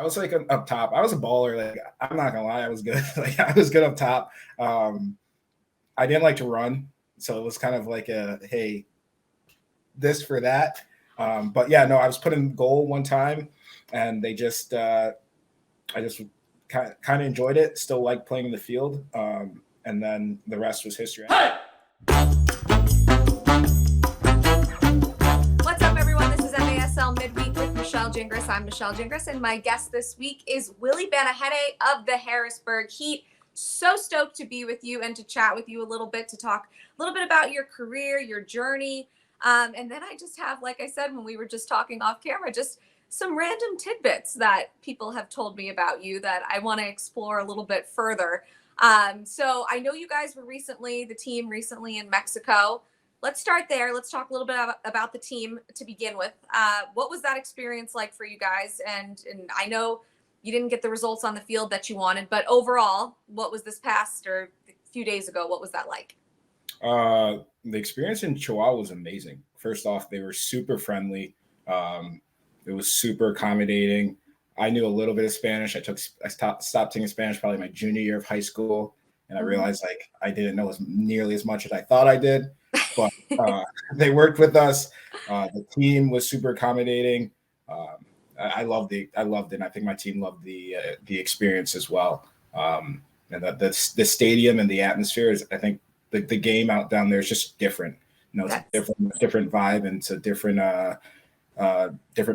was like up top. I was a baller. Like, I'm not gonna lie, I was good. Like, I was good up top. I didn't like to run, so it was kind of like a hey, this for that. But yeah, no, I was put in goal one time, and they just I just kind of enjoyed it. Still like playing in the field, and then the rest was history. Hey! What's up, everyone? This is Masl Midweek with Michelle Gingras. I'm Michelle Gingras, and my guest this week is Willie of the Harrisburg Heat. So stoked to be with you and to chat with you a little bit, to talk a little bit about your career, your journey. And then I just have, like I said, when we were just talking off camera, just some random tidbits that people have told me about you that I want to explore a little bit further. So I know you guys were the team recently in Mexico. Let's start there. Let's talk a little bit about the team to begin with. What was that experience like for you guys? And I know you didn't get the results on the field that you wanted, but overall, what was this past or a few days ago? What was that like? The experience in Chihuahua was amazing. First off, they were super friendly. It was super accommodating. I knew a little bit of Spanish. I stopped taking Spanish probably my junior year of high school, and I realized like I didn't know nearly as much as I thought I did. But they worked with us. The team was super accommodating. I loved it. And I think my team loved the experience as well. And the stadium and the atmosphere is, I think, the game out down there is just different. You know, it's a different vibe, and it's a different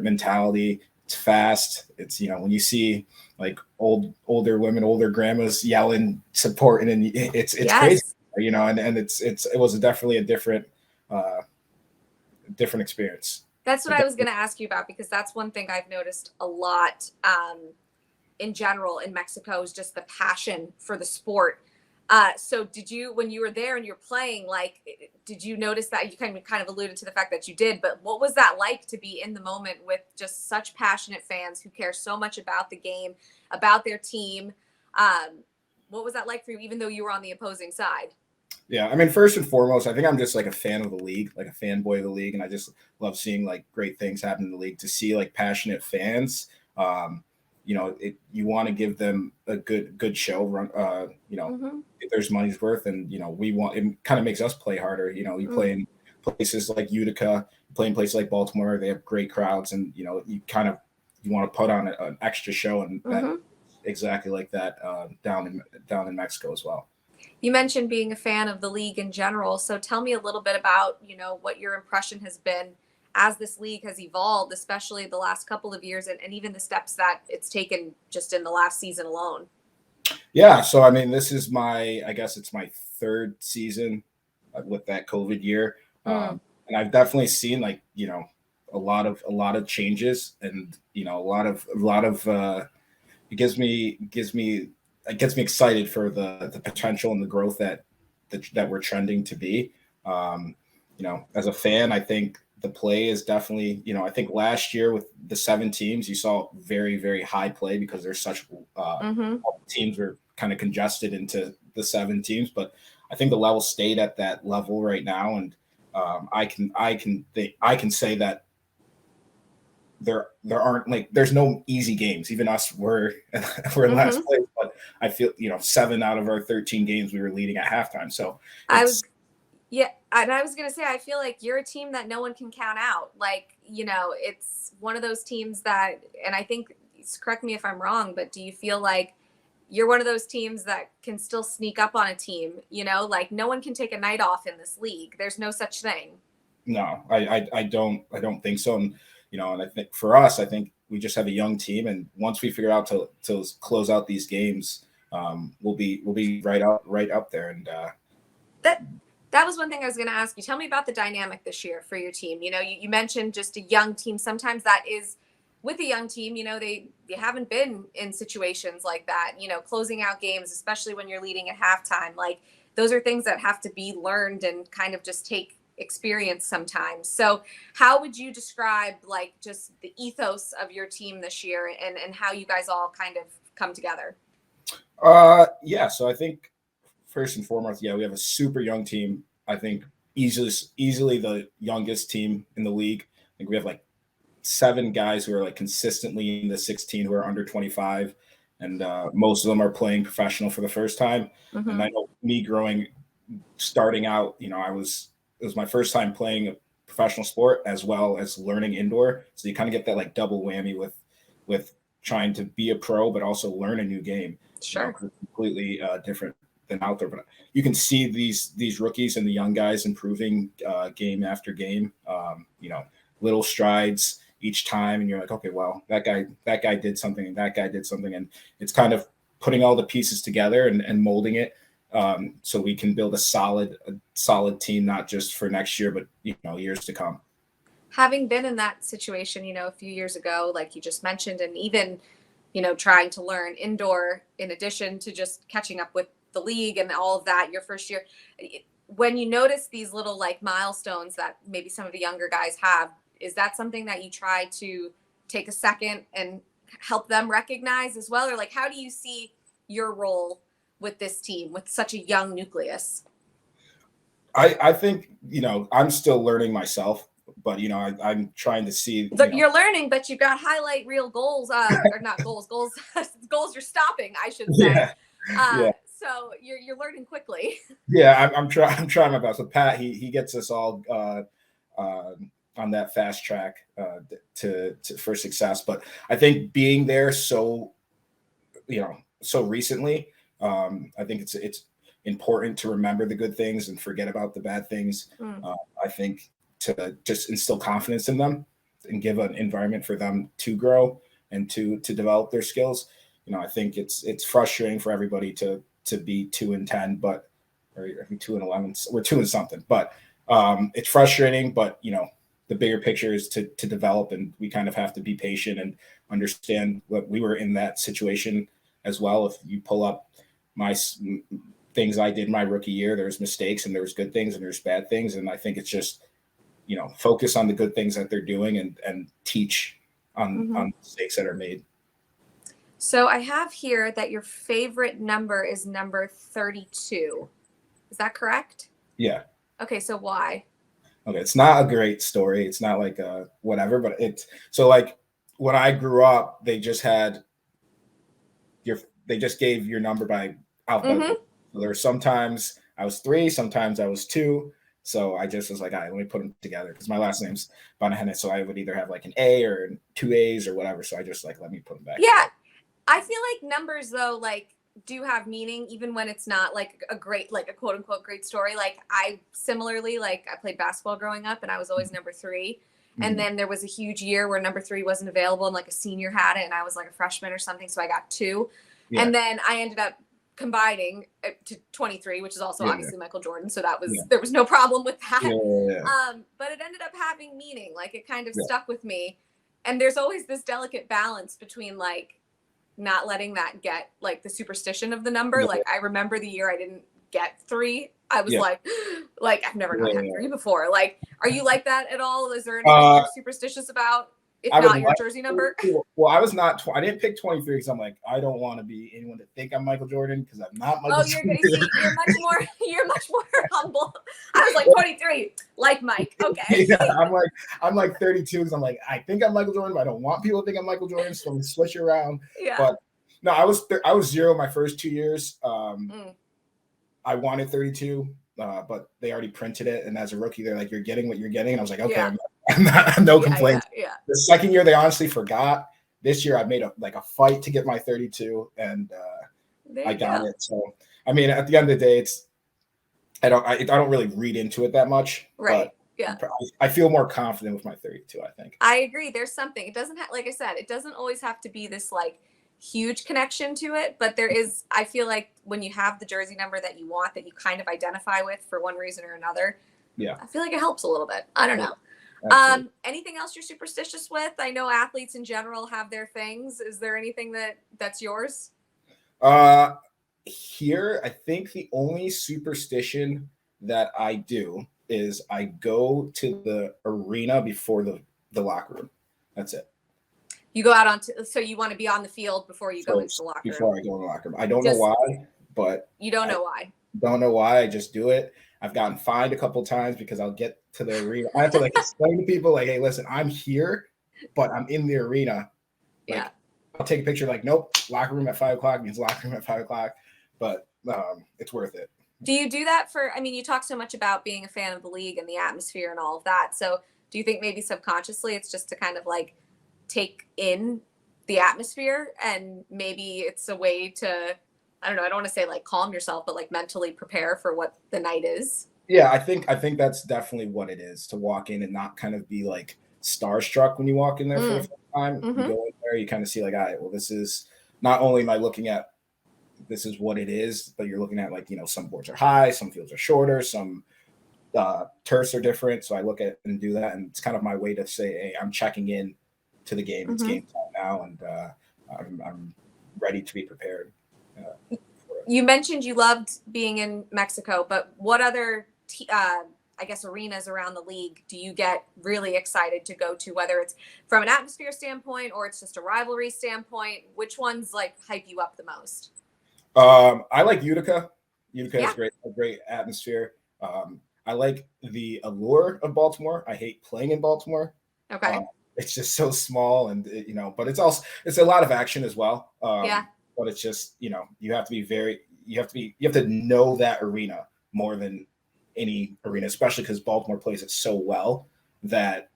mentality. It's fast. It's, you know, when you see like older women, older grandmas yelling, supporting, and it's crazy, you know, and it was definitely a different experience. That's what I was going to ask you about, because that's one thing I've noticed a lot in general in Mexico is just the passion for the sport. So did you, when you were there and you're playing, like, did you notice that? You kind of alluded to the fact that you did, but what was that like to be in the moment with just such passionate fans who care so much about the game, about their team? What was that like for you, even though you were on the opposing side? Yeah, I mean, first and foremost, I think I'm just like a fan of the league, like a fanboy of the league, and I just love seeing like great things happen in the league. To see like passionate fans, you know, you want to give them a good show. You know, if there's money's worth, and you know, it kind of makes us play harder. You know, you play in places like Utica, you play in places like Baltimore. They have great crowds, and you know, you want to put on an extra show, and that exactly like that down in Mexico as well. You mentioned being a fan of the league in general. So tell me a little bit about, you know, what your impression has been as this league has evolved, especially the last couple of years, and even the steps that it's taken just in the last season alone. Yeah. So, I mean, this is I guess it's my third season with that COVID year. And I've definitely seen like, you know, a lot of changes, and, you know, a lot of it gets me excited for the potential and the growth that we're trending to be. You know, as a fan, I think the play is definitely, you know, I think last year with the 7 teams, you saw very, very high play because there's such all teams were kind of congested into the 7 teams. But I think the level stayed at that level right now, and I can say that there aren't, like, there's no easy games. Even us, we're in last place, but I feel, you know, 7 out of our 13 games we were leading at halftime. So and I was going to say, I feel like you're a team that no one can count out. Like, you know, it's one of those teams that, and I think, correct me if I'm wrong, but do you feel like you're one of those teams that can still sneak up on a team? You know, like, no one can take a night off in this league. There's no such thing. No, I don't think so. And, you know, and I think for us, I think we just have a young team, and once we figure out to close out these games, we'll be right up there. And that was one thing I was going to ask you. Tell me about the dynamic this year for your team. You know, you mentioned just a young team. Sometimes that is with a young team, you know, they haven't been in situations like that, you know, closing out games, especially when you're leading at halftime. Like, those are things that have to be learned and kind of just take experience sometimes. So how would you describe like just the ethos of your team this year, and how you guys all kind of come together? Yeah, so I think first and foremost, yeah, we have a super young team. I think easily the youngest team in the league. I think we have like 7 guys who are like consistently in the 16 who are under 25, and most of them are playing professional for the first time. Mm-hmm. And I know me starting out, it was my first time playing a professional sport as well as learning indoor. So you kind of get that like double whammy with trying to be a pro, but also learn a new game. Sure. Completely different than out there. But you can see these rookies and the young guys improving game after game. Little strides each time, and you're like, okay, well, that guy did something, and that guy did something, and it's kind of putting all the pieces together and molding it so we can build a solid team, not just for next year, but years to come. Having been in that situation, a few years ago, like you just mentioned, and even trying to learn indoor in addition to just catching up with the league and all of that your first year, when you notice these little like milestones that maybe some of the younger guys have, is that something that you try to take a second and help them recognize as well? Or like, how do you see your role with this team with such a young nucleus? I think, I'm still learning myself, but, I'm trying to see. You're learning, but you've got highlight reel goals, or not goals, goals you're stopping, I should say. Yeah. So you're learning quickly. Yeah, I'm trying my best. With Pat, he gets us all on that fast track to for success. But I think being there so recently, I think it's important to remember the good things and forget about the bad things. I think to just instill confidence in them and give an environment for them to grow and to develop their skills. I think it's frustrating for everybody to be 2-10, but or 2-11. We're 2 and something, but it's frustrating. But the bigger picture is to develop, and we kind of have to be patient and understand what we were in that situation as well. If you pull up my things I did my rookie year, there's mistakes and there's good things and there's bad things. And I think it's just, focus on the good things that they're doing and teach on mistakes that are made. So I have here that your favorite number is number 32. Is that correct? Yeah. Okay. So why? Okay. It's not a great story. It's not like whatever, but so like when I grew up, they just gave your number by alphabet. So there were sometimes I was 3, sometimes I was 2. So I just was like, all right, let me put them together because my last name's Banahene. So I would either have like an A or 2 A's or whatever. So I just like, let me put them back. Yeah. I feel like numbers though, like do have meaning even when it's not like a great, like a quote unquote great story. Like I similarly, like I played basketball growing up and I was always number 3. And then there was a huge year where number 3 wasn't available and like a senior had it and I was like a freshman or something. So I got 2. Yeah. And then I ended up combining to 23, which is also obviously Michael Jordan. So that was, there was no problem with that. But it ended up having meaning. Like it kind of stuck with me. And there's always this delicate balance between like not letting that get like the superstition of the number. Like I remember the year I didn't get 3. I was like I've never not had 3 before. Like, are you like that at all? Is there anything you're superstitious about? If not your jersey number? Well, I was not. I didn't pick 23 because I'm like, I don't want to be anyone to think I'm Michael Jordan because I'm not Michael Jordan. You're much more humble. I was like 23, like Mike. Okay. I'm like 32 because I'm like, I think I'm Michael Jordan, but I don't want people to think I'm Michael Jordan, so we switch it around. Yeah. But no, I was 0 my first 2 years. I wanted 32, but they already printed it, and as a rookie, they're like, you're getting what you're getting, and I was like, okay. No complaints. The second year they honestly forgot. This year I made a fight to get my 32 and I got it. So I mean at the end of the day I don't really read into it that much. Right. I feel more confident with my 32, I think. I agree. There's something. It doesn't have, like I said, it doesn't always have to be this like huge connection to it, but there is, I feel like when you have the jersey number that you want that you kind of identify with for one reason or another. Yeah. I feel like it helps a little bit. I don't know. Anything else you're superstitious with? I know athletes in general have their things. Is there anything that's yours? Here, I think the only superstition that I do is I go to the arena before the locker room. That's it. You go out so you want to be on the field before you go into the locker room. Before I go in the locker room. I don't know why, but you don't know why. Don't know why. I just do it. I've gotten fined a couple times because I'll get to the arena. I have to like explain to people like, hey, listen, I'm here but I'm in the arena. Like, Yeah. I'll take a picture. Like, nope, locker room at 5:00 means locker room at 5:00. But it's worth it. Do you do that for? I mean, you talk so much about being a fan of the league and the atmosphere and all of that. So, do you think maybe subconsciously it's just to kind of like take in the atmosphere, and maybe it's a way to, I don't know, I don't want to say like calm yourself, but like mentally prepare for what the night is? Yeah, I think that's definitely what it is, to walk in and not kind of be like starstruck when you walk in there for the Mm. first time. You Mm-hmm. go in there, you kind of see like, all right, well, this is not only am I looking at this is what it is, but you're looking at like, some boards are high, some fields are shorter, some turfs are different. So I look at and do that, and it's kind of my way to say, hey, I'm checking in to the game. It's Mm-hmm. game time now, and I'm ready to be prepared. For it. You mentioned you loved being in Mexico, but what other, I guess, arenas around the league do you get really excited to go to, whether it's from an atmosphere standpoint or it's just a rivalry standpoint? Which ones like hype you up the most? I like Utica. Utica has Yeah. a great atmosphere. I like the allure of Baltimore. I hate playing in Baltimore. Okay. It's just so small, and but it's a lot of action as well. Yeah. But it's just you have to be you have to know that arena more than any arena, especially because Baltimore plays it so well that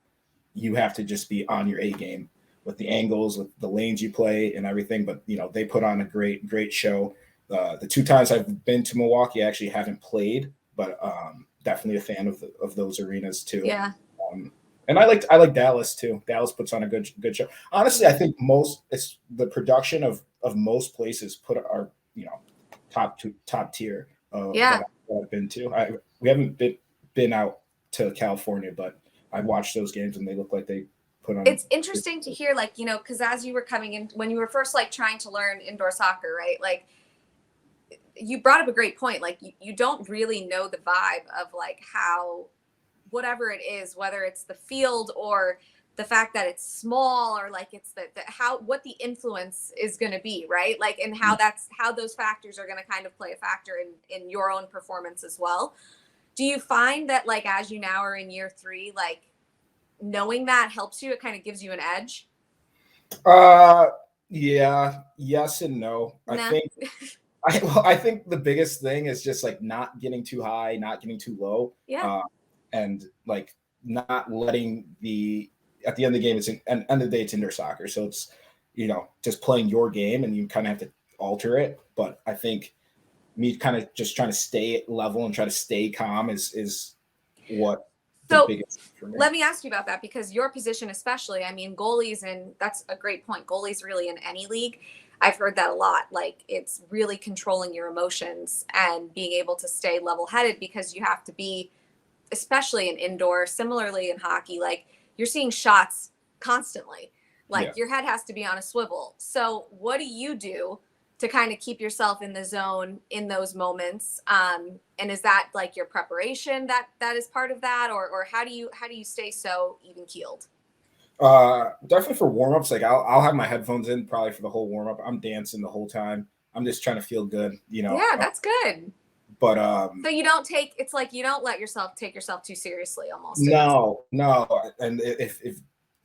you have to just be on your A game with the angles, with the lanes you play, and everything. But they put on a great show. The two times I've been to Milwaukee, I actually haven't played, but definitely a fan of those arenas too. Yeah. And I like Dallas too. Dallas puts on a good show. Honestly, I think it's the production of most places put our top tier Yeah. that I've been to. We haven't been out to California, but I watched those games and they look like they put on. It's interesting to hear, like, because as you were coming in, when you were first like trying to learn indoor soccer, right? Like, you brought up a great point. Like, you don't really know the vibe of like how, whatever it is, whether it's the field or the fact that it's small, or like it's the how, what the influence is going to be, right? Like, and how those factors are going to kind of play a factor in your own performance as well. Do you find that, like, as you now are in year 3, like knowing that helps you, it kind of gives you an edge? Yeah, yes and no. Nah. I think the biggest thing is just like not getting too high, not getting too low. Yeah. And like not letting at the end of the game, end of the day, it's indoor soccer. So it's, just playing your game, and you kind of have to alter it. But I think me kind of just trying to stay at level and try to stay calm is what the biggest for me. Let me ask you about that, because your position especially, I mean, goalies, and that's a great point. Goalies really in any league, I've heard that a lot. Like, it's really controlling your emotions and being able to stay level-headed, because you have to be, especially in indoor, similarly in hockey, like you're seeing shots constantly. Like, your head has to be on a swivel. So what do you do to kind of keep yourself in the zone in those moments? And is that like your preparation that is part of that, or how do you stay so even keeled? Definitely for warm-ups. Like I'll have my headphones in probably for the whole warm-up. I'm dancing the whole time. I'm just trying to feel good, Yeah, that's good. But so you don't it's like you don't let yourself take yourself too seriously, almost. No. And if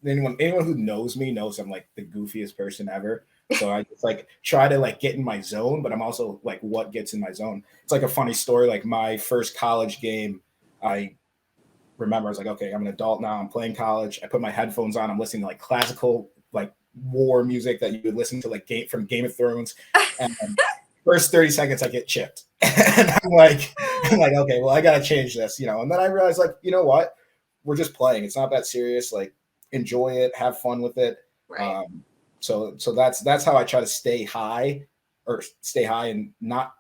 anyone who knows me knows I'm like the goofiest person ever. So I just like try to like get in my zone, but I'm also like what gets in my zone. It's like a funny story. Like my first college game, I remember I was like, okay, I'm an adult now. I'm playing college. I put my headphones on. I'm listening to like classical, like war music that you would listen to, like from Game of Thrones. And first 30 seconds, I get chipped. And I'm like, okay, well, I got to change this, And then I realized, like, you know what? We're just playing. It's not that serious. Like, enjoy it, have fun with it. Right. So that's how I try to stay high and not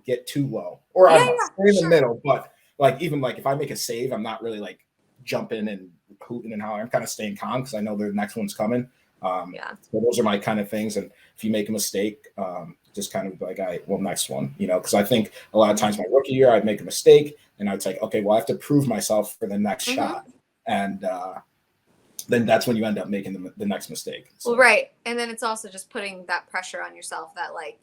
get too low, or I don't know, stay in the middle. But like, even like if I make a save, I'm not really like jumping and hooting and hollering. I'm kind of staying calm because I know the next one's coming. So those are my kind of things. And if you make a mistake, just kind of like, next one, because I think a lot of times my rookie year, I'd make a mistake and I'd say, okay, well, I have to prove myself for the next shot. And then that's when you end up making the next mistake. So. Well, right. And then it's also just putting that pressure on yourself that, like,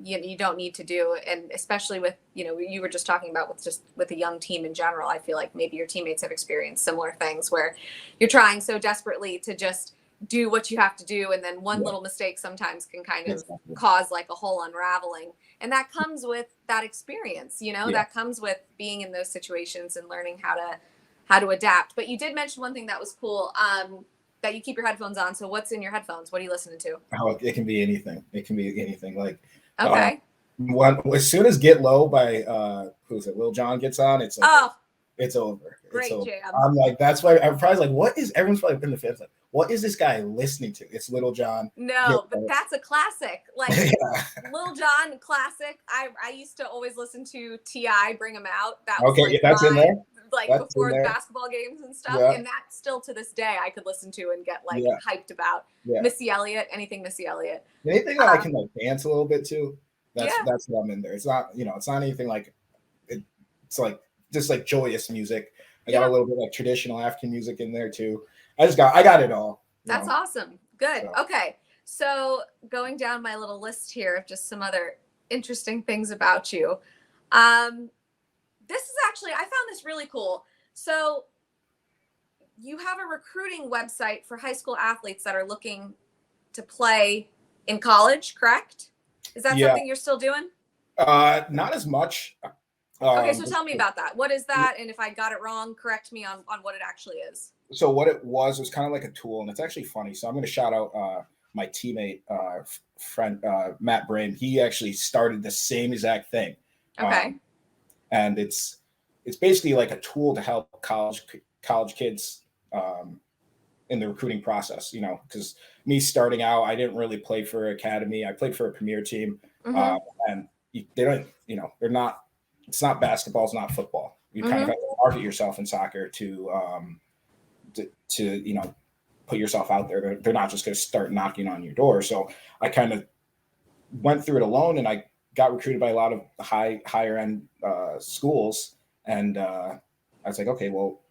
you don't need to do. And especially with, you were just talking about with a young team in general, I feel like maybe your teammates have experienced similar things where you're trying so desperately to just do what you have to do. And then one little mistake sometimes can kind of cause like a whole unraveling. And that comes with that experience, that comes with being in those situations and learning how to adapt. But you did mention one thing that was cool, that you keep your headphones on. So what's in your headphones? What are you listening to? Oh, it can be anything. It can be anything. Like, okay. As soon as Get Low by who's it? Lil Jon gets on, it's like, it's over. Great it's over. jam. I'm like, that's why I'm probably like, what is everyone's probably in the fans like, what is this guy listening to? It's Lil Jon. No, but that's a classic. Like Lil Jon classic. I used to always listen to T.I. Bring 'Em Out. That was that's in there. Like that's before the basketball games and stuff. Yeah. And that still to this day I could listen to and get like hyped about. Missy Elliott, anything Missy Elliott. Anything that I can like dance a little bit to. That's what I'm in there. It's not, it's not anything like it's like just like joyous music. I got a little bit like traditional African music in there too. I got it all. That's awesome. Good. So. Okay. So going down my little list here of just some other interesting things about you. This is actually, I found this really cool. So you have a recruiting website for high school athletes that are looking to play in college, correct? Is that something you're still doing? Not as much. Okay, so tell me about that. What is that? And if I got it wrong, correct me on what it actually is. So what it was kind of like a tool, and it's actually funny. So I'm going to shout out my teammate, friend, Matt Brain. He actually started the same exact thing. Okay. And it's basically like a tool to help college kids in the recruiting process, because me starting out, I didn't really play for an academy. I played for a premier team, and they don't, they're not. It's not basketball. It's not football. You kind of have to market yourself in soccer to put yourself out there. They're not just going to start knocking on your door. So I kind of went through it alone, and I got recruited by a lot of higher end schools. And I was like, okay, well,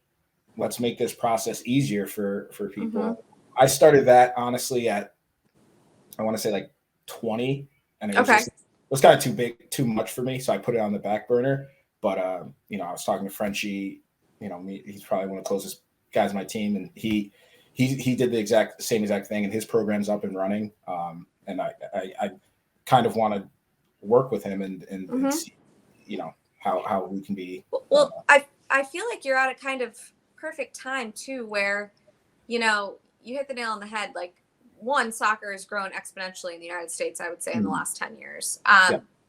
let's make this process easier for people. I started that honestly at, I want to say like 20, and it was kind of too much for me. So I put it on the back burner, but I was talking to Frenchie, he's probably one of the closest guys on my team. And he did the same exact thing, and his program's up and running. And I kind of want to work with him and see, how we can be. Well, I feel like you're at a kind of perfect time too, where, you hit the nail on the head. Like, one, soccer has grown exponentially in the United States, I would say, in the last 10 years.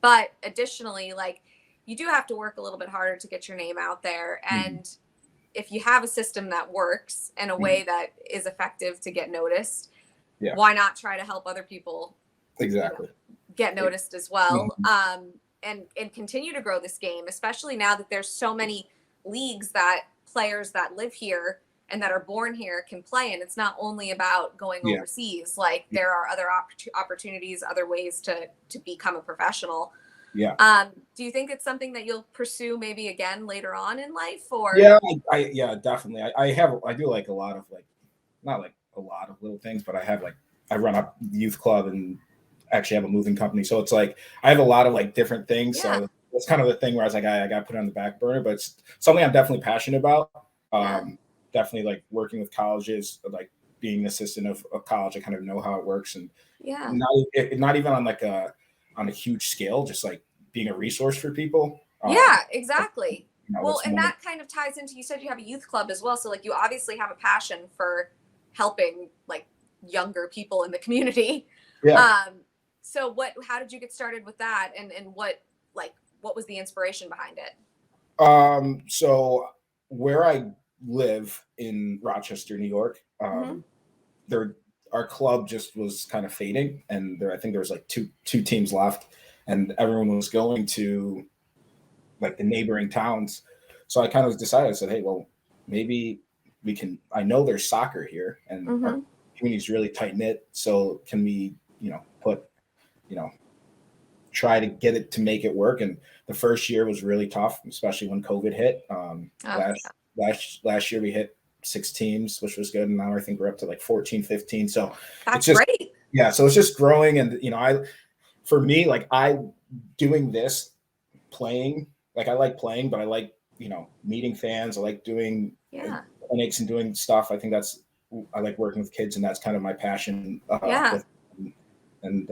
But additionally, like, you do have to work a little bit harder to get your name out there. And if you have a system that works in a way that is effective to get noticed, why not try to help other people get noticed as well? And continue to grow this game, especially now that there's so many leagues that players that live here and that are born here can play. And it's not only about going overseas. Like, there are other opportunities, other ways to become a professional. Do you think it's something that you'll pursue maybe again later on in life? Or I definitely. I do like a lot of, like, not like a lot of little things, but I run a youth club and actually have a moving company. So it's like I have a lot of like different things. So it's kind of the thing where I was like, I got to put it on the back burner, but it's something I'm definitely passionate about. Definitely like working with colleges, like being an assistant of a college. I kind of know how it works, and not even on on a huge scale, just like being a resource for people. Exactly. Well, and that kind of ties into, you said you have a youth club as well. So like, you obviously have a passion for helping like younger people in the community. So how did you get started with that? And what was the inspiration behind it? So where I live in Rochester, New York, our club just was kind of fading, and I think there was like two teams left, and everyone was going to like the neighboring towns. So I kind of decided, I said, hey, well, maybe we can, I know there's soccer here, and our community is really tight knit. So can we, try to get it to make it work? And the first year was really tough, especially when COVID hit. Last year we hit 6 teams, which was good. And now I think we're up to like 14, 15. So that's great. Yeah. So it's just growing. And, for me, like I doing this, playing, like I like playing, but I like, meeting fans. I like doing clinics and doing stuff. I think I like working with kids, and that's kind of my passion. And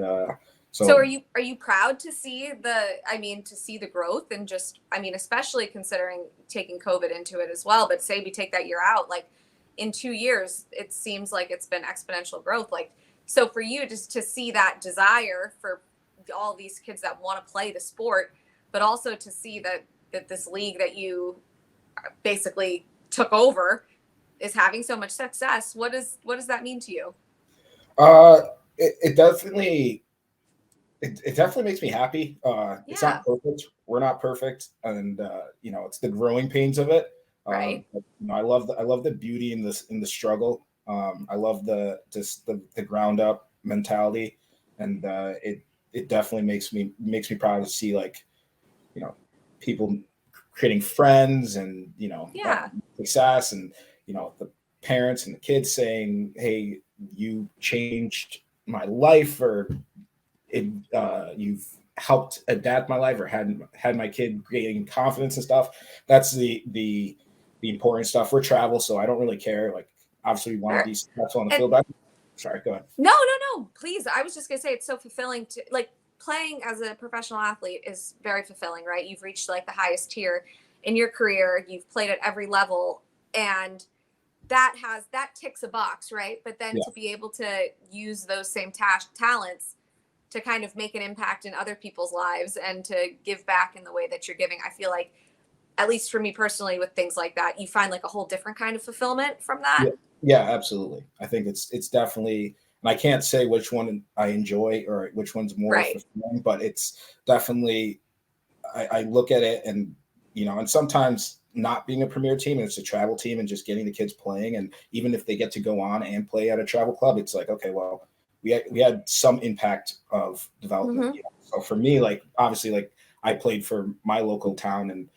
so are you proud to see the growth, and just, especially considering taking COVID into it as well, but say we take that year out, like in 2 years, it seems like it's been exponential growth. Like, so for you just to see that desire for all these kids that want to play the sport, but also to see that this league that you basically took over is having so much success, what does that mean to you? It definitely makes me happy. It's not perfect. We're not perfect, and it's the growing pains of it. Right. But, I love the beauty in the struggle. I love the ground up mentality, and it definitely makes me proud to see, like, people creating friends, and success, and the parents and the kids saying, "Hey, you changed my life," or you've helped adapt my life, or had my kid gaining confidence and stuff. That's the important stuff. We're travel, so I don't really care. Like, obviously we want to be successful on the field. Sorry, go ahead. No, please. I was just gonna say, it's so fulfilling to, like, playing as a professional athlete is very fulfilling, right? You've reached like the highest tier in your career. You've played at every level, and that ticks a box, right? But then to be able to use those same talents to kind of make an impact in other people's lives, and to give back in the way that you're giving, I feel like, at least for me personally, with things like that, you find like a whole different kind of fulfillment from that. Yeah, absolutely. I think it's definitely, and I can't say which one I enjoy or which one's more fulfilling, but it's definitely, I look at it, and and sometimes not being a premier team, and it's a travel team, and just getting the kids playing, and even if they get to go on and play at a travel club, it's like, okay, well, we had some impact of development. So for me, like, obviously, like, I played for my local town, and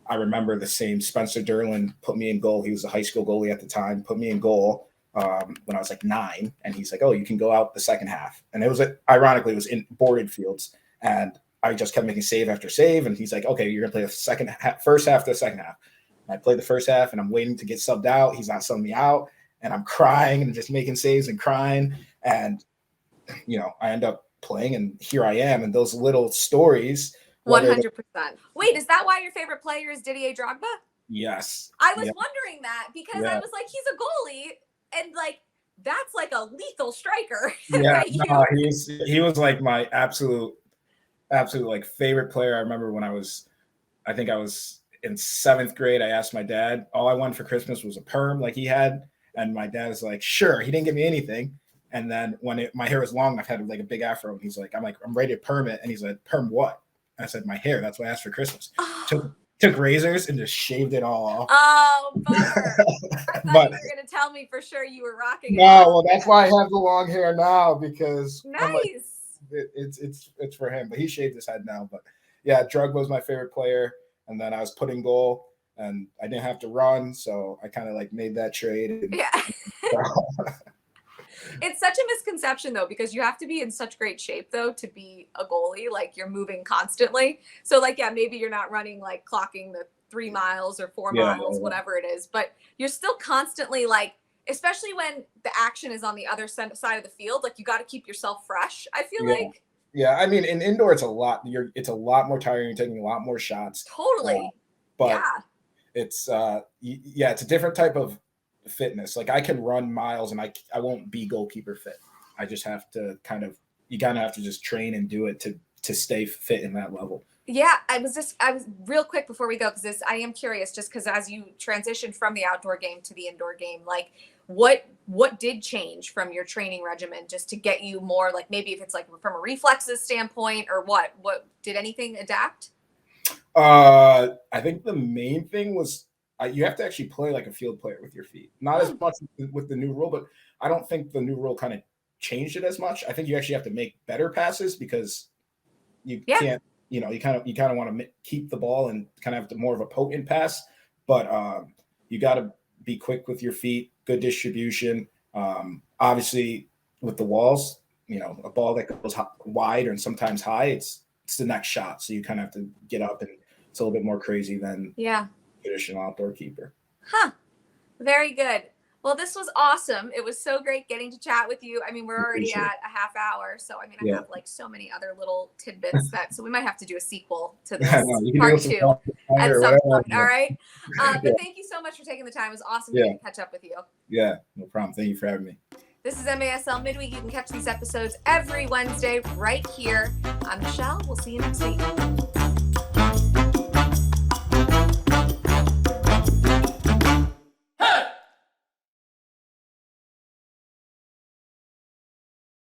I remember the same Spencer Derlin put me in goal. He was a high school goalie at the time, put me in goal when I was like 9. And he's like, "Oh, you can go out the second half." And it was, ironically, it was in boarded fields. And I just kept making save after save. And he's like, "Okay, you're going to play the first half to the second half." And I played the first half, and I'm waiting to get subbed out. He's not subbing me out. And I'm crying and just making saves and crying. And, I end up playing, and here I am. And those little stories. 100%. Wait, is that why your favorite player is Didier Drogba? Yes. I was wondering that, because I was like, he's a goalie, and like, that's like a lethal striker. Yeah, right? No, he was like my absolute like favorite player. I remember when I think I was in 7th grade. I asked my dad, all I wanted for Christmas was a perm like he had, and my dad was like, "Sure." He didn't give me anything. And then when my hair was long, I've had like a big afro, and he's like, I'm ready to perm it, and he's like, "Perm what?" I said, "My hair. That's what I asked for Christmas." Took razors and just shaved it all off. Oh, bummer. I thought you were going to tell me for sure you were rocking it. No, well, that's why I have the long hair now, because nice. It's for him, but he shaved his head now. But yeah, Drug was my favorite player, and then I was put in goal, and I didn't have to run, so I kind of like made that trade. It's such a misconception, though, because you have to be in such great shape, though, to be a goalie. Like, you're moving constantly. So, like, yeah, maybe you're not running, like, clocking the 3 miles or 4 miles, whatever it is. But you're still constantly, like, especially when the action is on the other side of the field, like, you got to keep yourself fresh, I feel like. Yeah, I mean, in indoor, it's a lot more tiring. You're taking a lot more shots. Totally. But it's, it's a different type of fitness. Like, I can run miles, and I won't be goalkeeper fit. I just have to you kind of have to just train and do it to stay fit in that level. Yeah, I was real quick before we go, because I am curious, just because as you transition from the outdoor game to the indoor game, like, what did change from your training regimen just to get you more, like, maybe if it's like from a reflexes standpoint, or what did anything adapt? I think the main thing was, you have to actually play like a field player with your feet. Not as much with the new rule, but I don't think the new rule kind of changed it as much. I think you actually have to make better passes, because you can't, you kind of want to keep the ball and kind of have more of a potent pass, but you got to be quick with your feet, good distribution. Obviously with the walls, a ball that goes wide and sometimes high, it's the next shot. So you kind of have to get up, and it's a little bit more crazy than traditional outdoor keeper. Huh. Very good. Well, this was awesome. It was so great getting to chat with you. I mean, we're already at a half hour. So, I mean, I have like so many other little tidbits so we might have to do a sequel to this part 2 at some point. All right. But thank you so much for taking the time. It was awesome to catch up with you. Yeah, no problem. Thank you for having me. This is MASL Midweek. You can catch these episodes every Wednesday right here. I'm Michelle. We'll see you next week.